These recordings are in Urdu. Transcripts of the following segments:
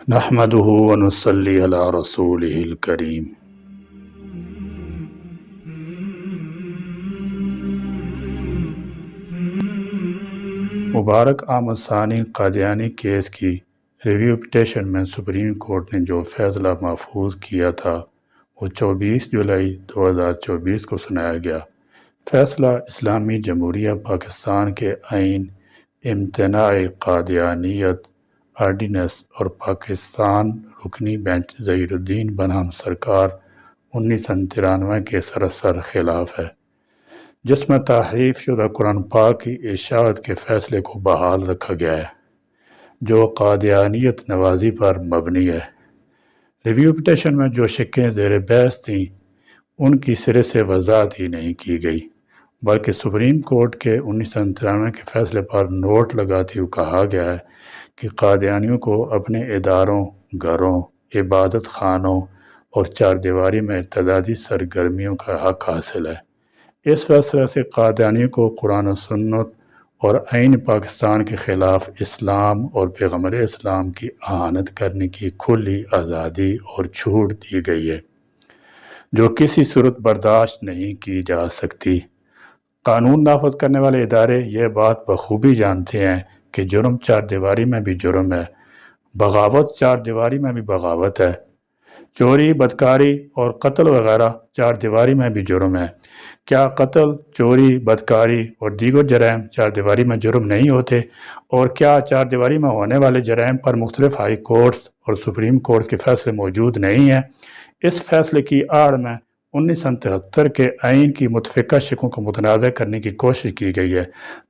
نحمده ونصلي على رسوله الكريم۔ مبارک احمد ثانی قادیانی کیس کی ریویو پٹیشن میں سپریم کورٹ نے جو فیصلہ محفوظ کیا تھا وہ 24 جولائی 2024 کو سنایا گیا۔ فیصلہ اسلامی جمہوریہ پاکستان کے آئین، امتناع قادیانیت آرڈیننس اور پاکستان رکنی بینچ ظہیر الدین بنہم سرکار 1993 کے سراسر خلاف ہے، جس میں تحریف شدہ قرآن پاک کی اشاعت کے فیصلے کو بحال رکھا گیا ہے، جو قادیانیت نوازی پر مبنی ہے۔ ریویو پٹیشن میں جو شکیں زیر بحث تھیں ان کی سرے سے وضاحت ہی نہیں کی گئی، بلکہ سپریم کورٹ کے 1993 کے فیصلے پر نوٹ لگاتے ہوئے کہا گیا ہے کہ قادیانیوں کو اپنے اداروں، گھروں، عبادت خانوں اور چاردیواری میں ارتدادی سرگرمیوں کا حق حاصل ہے۔ اس فیصلے سے قادیانیوں کو قرآن و سنت اور آئین پاکستان کے خلاف اسلام اور پیغمبر اسلام کی اہانت کرنے کی کھلی آزادی اور چھوٹ دی گئی ہے، جو کسی صورت برداشت نہیں کی جا سکتی۔ قانون نافذ کرنے والے ادارے یہ بات بخوبی جانتے ہیں کہ جرم چار دیواری میں بھی جرم ہے، بغاوت چار دیواری میں بھی بغاوت ہے، چوری، بدکاری اور قتل وغیرہ چار دیواری میں بھی جرم ہے۔ کیا قتل، چوری، بدکاری اور دیگر جرائم چار دیواری میں جرم نہیں ہوتے؟ اور کیا چار دیواری میں ہونے والے جرائم پر مختلف ہائی کورٹس اور سپریم کورٹ کے فیصلے موجود نہیں ہیں؟ اس فیصلے کی آڑ میں 1973 کے آئین کی متفقہ شقوں کو متنازع کرنے کی کوشش کی گئی ہے۔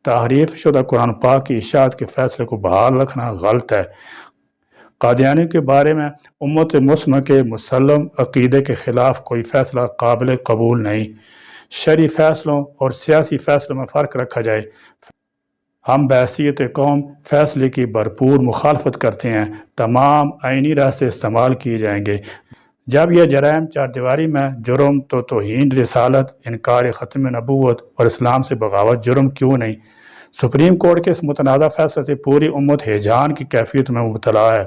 تحریف شدہ قرآن پاک کی اشاعت کے فیصلے کو بحال رکھنا غلط ہے۔ قادیانیوں کے بارے میں امت مسلمہ کے مسلم عقیدے کے خلاف کوئی فیصلہ قابل قبول نہیں۔ شرعی فیصلوں اور سیاسی فیصلوں میں فرق رکھا جائے۔ ہم بحیثیت قوم فیصلے کی بھرپور مخالفت کرتے ہیں۔ تمام آئینی راستے استعمال کیے جائیں گے۔ جب یہ جرائم چار دیواری میں جرم تو توہین رسالت، انکار ختم نبوت اور اسلام سے بغاوت جرم کیوں نہیں؟ سپریم کورٹ کے اس متنازع فیصلے سے پوری امت ہیجان کی کیفیت میں مبتلا ہے،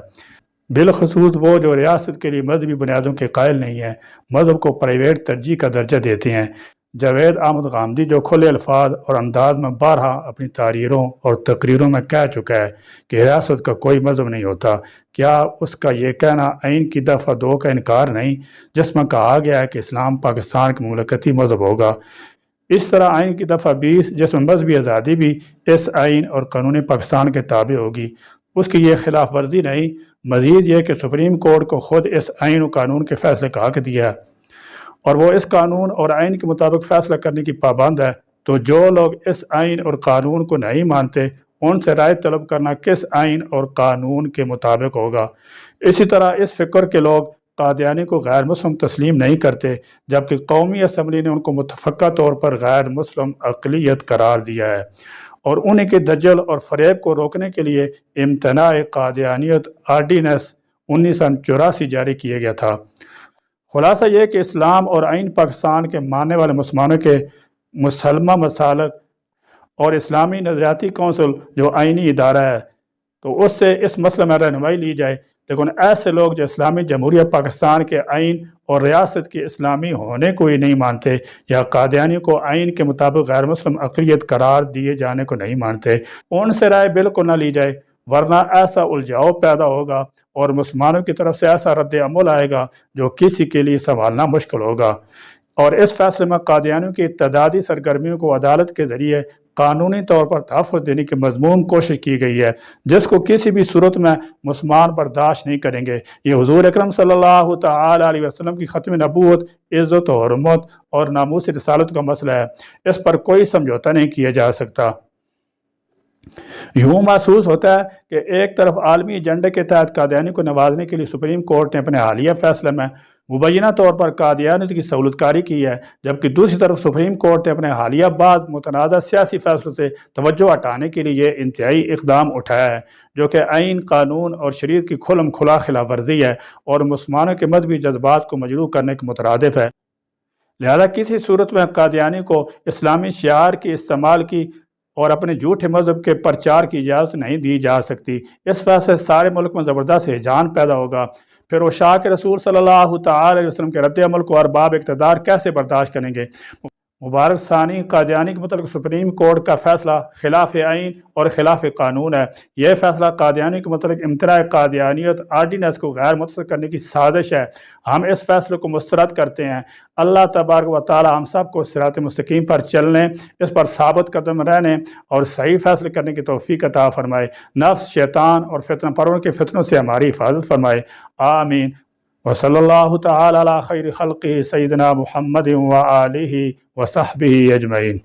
بالخصوص وہ جو ریاست کے لیے مذہبی بنیادوں کے قائل نہیں ہیں، مذہب کو پرائیویٹ ترجیح کا درجہ دیتے ہیں۔ جاوید احمد غامدی جو کھلے الفاظ اور انداز میں بارہا اپنی تحریروں اور تقریروں میں کہہ چکا ہے کہ ریاست کا کوئی مذہب نہیں ہوتا، کیا اس کا یہ کہنا آئین کی دفعہ 2 کا انکار نہیں، جس میں کہا گیا ہے کہ اسلام پاکستان کا مملکتی مذہب ہوگا؟ اس طرح آئین کی دفعہ 20 جس میں مذہبی آزادی بھی اس آئین اور قانون پاکستان کے تابع ہوگی، اس کی یہ خلاف ورزی نہیں، مزید یہ کہ سپریم کورٹ کو خود اس آئین و قانون کے فیصلے کا حق دیا ہے اور وہ اس قانون اور آئین کے مطابق فیصلہ کرنے کی پابند ہے، تو جو لوگ اس آئین اور قانون کو نہیں مانتے ان سے رائے طلب کرنا کس آئین اور قانون کے مطابق ہوگا؟ اسی طرح اس فکر کے لوگ قادیانی کو غیر مسلم تسلیم نہیں کرتے، جبکہ قومی اسمبلی نے ان کو متفقہ طور پر غیر مسلم اقلیت قرار دیا ہے اور انہیں کے دجل اور فریب کو روکنے کے لیے امتناع قادیانیت آرڈیننس 1984 جاری کیا گیا تھا۔ خلاصہ یہ کہ اسلام اور آئین پاکستان کے ماننے والے مسلمانوں کے مسلمہ مسالک اور اسلامی نظریاتی کونسل جو آئینی ادارہ ہے تو اس سے اس مسئلے میں رہنمائی لی جائے، لیکن ایسے لوگ جو اسلامی جمہوریہ پاکستان کے آئین اور ریاست کے اسلامی ہونے کو ہی نہیں مانتے یا قادیانیوں کو آئین کے مطابق غیر مسلم اقلیت قرار دیے جانے کو نہیں مانتے، ان سے رائے بالکل نہ لی جائے، ورنہ ایسا الجھاؤ پیدا ہوگا اور مسلمانوں کی طرف سے ایسا رد عمل آئے گا جو کسی کے لیے سنبھالنا مشکل ہوگا۔ اور اس فیصلے میں قادیانیوں کی ارتدادی سرگرمیوں کو عدالت کے ذریعے قانونی طور پر تحفظ دینے کی مضمون کوشش کی گئی ہے، جس کو کسی بھی صورت میں مسلمان برداشت نہیں کریں گے۔ یہ حضور اکرم صلی اللہ تعالی علیہ وسلم کی ختم نبوت، عزت و حرمت اور ناموس رسالت کا مسئلہ ہے، اس پر کوئی سمجھوتا نہیں کیا جا سکتا۔ یوں محسوس ہوتا ہے کہ ایک طرف عالمی ایجنڈے کے تحت قادیانی کو نوازنے کے لیے سپریم کورٹ نے اپنے حالیہ فیصلے میں مبینہ طور پر قادیانیت کی سہولت کاری کی ہے، جبکہ دوسری طرف سپریم کورٹ نے اپنے حالیہ بعض متنازع سیاسی فیصلوں سے توجہ ہٹانے کے لیے یہ انتہائی اقدام اٹھایا ہے، جو کہ آئین، قانون اور شریعت کی کھلم کھلا خلاف ورزی ہے اور مسلمانوں کے مذہبی جذبات کو مجروح کرنے کے مترادف ہے۔ لہذا کسی صورت میں قادیانی کو اسلامی شعار کے استعمال کی اور اپنے جھوٹے مذہب کے پرچار کی اجازت نہیں دی جا سکتی۔ اس فیصلے سے سارے ملک میں زبردست ہیجان پیدا ہوگا۔ پھر وہ شاہ کے رسول صلی اللہ تعالی علیہ وسلم کے رد عمل کو ارباب اقتدار کیسے برداشت کریں گے؟ مبارک ثانی قادیانی کے متعلق سپریم کورٹ کا فیصلہ خلاف آئین اور خلاف قانون ہے۔ یہ فیصلہ قادیانی کے متعلق امتناع قادیانیت آرڈیننس کو غیر متأثر کرنے کی سازش ہے۔ ہم اس فیصلے کو مسترد کرتے ہیں۔ اللہ تبارک و تعالی ہم سب کو صراط مستقیم پر چلنے، اس پر ثابت قدم رہنے اور صحیح فیصلے کرنے کی توفیق عطا فرمائے۔ نفس، شیطان اور فتنہ پروروں کے فتنوں سے ہماری حفاظت فرمائے، آمین۔ وصلی اللہ تعالی علی خیر خلقہ سیدنا محمد و آلہ و صحبہ اجمعین۔